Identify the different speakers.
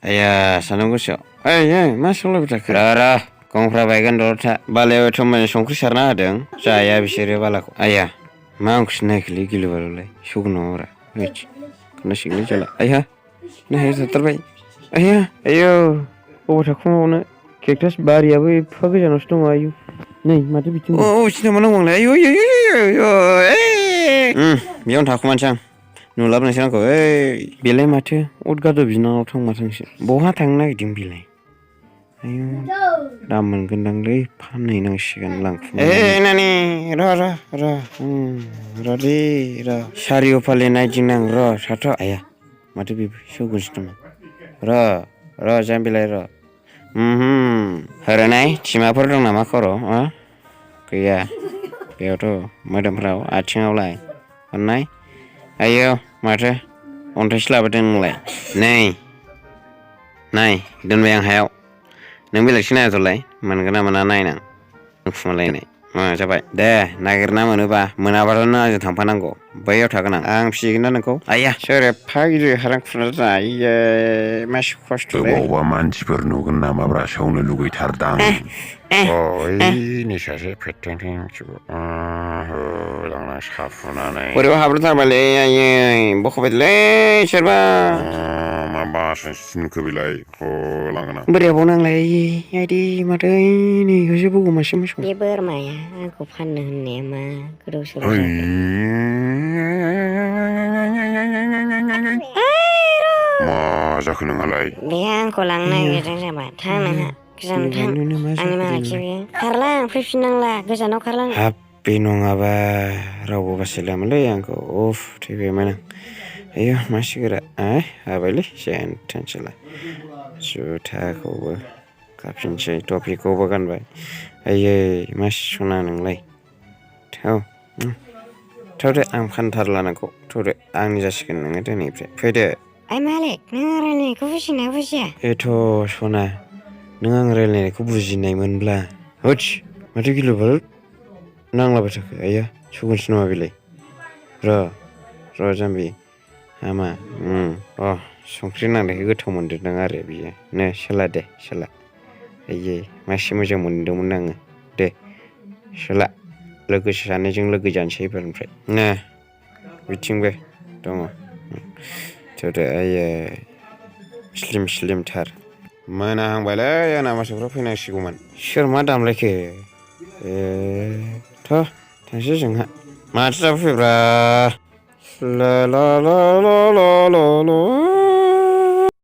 Speaker 1: आया सानाव गोसोआव ओइ मा सोलायबाय थाखो र' गंफ्रा बायगोन र'था बालायाव एथ'मानि संख्रि सारना होदों जाया बिसोरो बालाखौ आया मा ओंख्रि नायखोलै गिलु बालुलाय सौगोन नामाब्रा हैद खोनासिगोनलै जाला आइहा नायहा जाथारबाय आइया आयौ बबाव थाखुमाबावनो केकटास बारियाबो एफा गोजानावसो दङ आयु नै माथो बिथिं अबेथिं थांबाव नांगौ आंलाय आयु बेयावनो थाखुमानोसै आं नुलाबो नोंसोर आंखौ ओइ बेलाय माथो अदगाद' बिनानाव थांमारथोंसो बहा थांनो नागिरदों बेलाय आयु दाम मोनगोनदांलै फानहैनांसिगोन लांखुमानानै नानि र'दे र' सारिय'फाले नायदिंनां र' थाथ' आया माथो बेबो सौगोनसो नामा र' जाम्बिलाय र' हरनाय थिमाफोर दं नामा खर' गैया बेयावथ' मोदोमफ्राव आथिङावलाय हरनाय आयौ माथो अन्थाइसो लाबोदों नोंलाय नाय दोनबाय आं हायाव नों बेलेगसो नायाथ'लाय मोनगोन ना मोना नायनां खुमालायनाय जाबाय दे नागिरना मोनोबा मोनाबाथ' नों आंजों थांफानांगौ बैयाव थागोन आं फिसिगोन ना नोंखौ आइया सोर एफा गिदिर हारां खुरना जायो मासि खस्थ'लै
Speaker 2: बबावबा मानसिफोर नुगोन नामाब्रा सौनो लुगैथारदां निसासो फेथेंथें लांना साफुनानै
Speaker 1: बोरैबा हाबलांथारबायलै आयै बख'बायलै सोरबा
Speaker 2: मा बासों सिनखो बेलाय लांगोन आं
Speaker 1: बोरैबाव नांलाय आइदि माथो नैखौसो बग'मासो मोसौ
Speaker 3: बे बोरमाया आंखौ फाननो होननाया मा गोदाव सोराव
Speaker 2: मा जाखो नोंहालाय
Speaker 3: बे आंखौ लांनो नागिरदों जाबा थां नोंहा गोजानाव थां आंनि मालायसो बेयो खारलां फैफिननांला गोजानाव खारलां
Speaker 1: हाब बे नङाबा रावबो बासायलामोनलै आंखौ उफ थैबायमोन आं आयौ मासि गोरा हाबायलै जेन थेनसोलाय जुथाखौबो गाफिनसै टपिखौबो गानबाय आयै मासि सना नोंलाय थौदो आं फानथारला नोंखौ थौदो आंनि जासिगोन नोङो दिनैनिफ्राय फैदो
Speaker 3: ओइ मालिक नों रायलायनायखौ बुजिना बुजिया
Speaker 1: एथ' सना नों आं रायलायनायखौ बुजिनायमोनब्ला होदस माथो गिलु बालु नांलाबाय थाखो आइया सौगोनसो नामा बेलाय र' जाम्बि हामा संख्रि नांनायखौ गोथाव मोनदेरदों आरो बियो नो सोला दे सोला आयै मासि मोजां मोनदोंमोन आङो दे सोला लोगो सानैजों लोगो जानोसै एबारनिफ्राय नो बिथिंबो दङ थौदो आयै स्लिम स्लिमथार मोनाहांबायलै आंना मोसौफ्रा फैनांसिगौमोन सोर मा दामलायखो थांसै जोंहा माथो जाबो फैब्रा ला ला ला ला ला ला